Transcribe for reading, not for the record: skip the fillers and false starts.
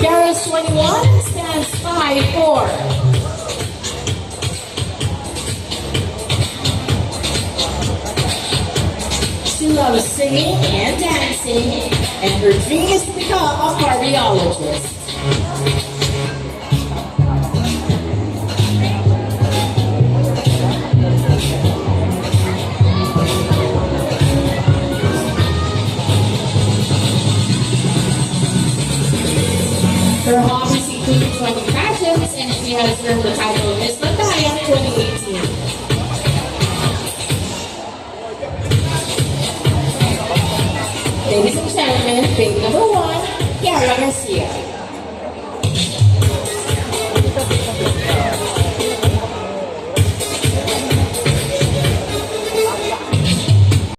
Carries 21, stands 5'4". She loves singing and dancing, and her dream is to become a cardiologist. Her hobbies include joining pageants, and she has earned the title of Miss Lantaya 2018. Ladies and gentlemen, baby number 1, Kiara Garcia.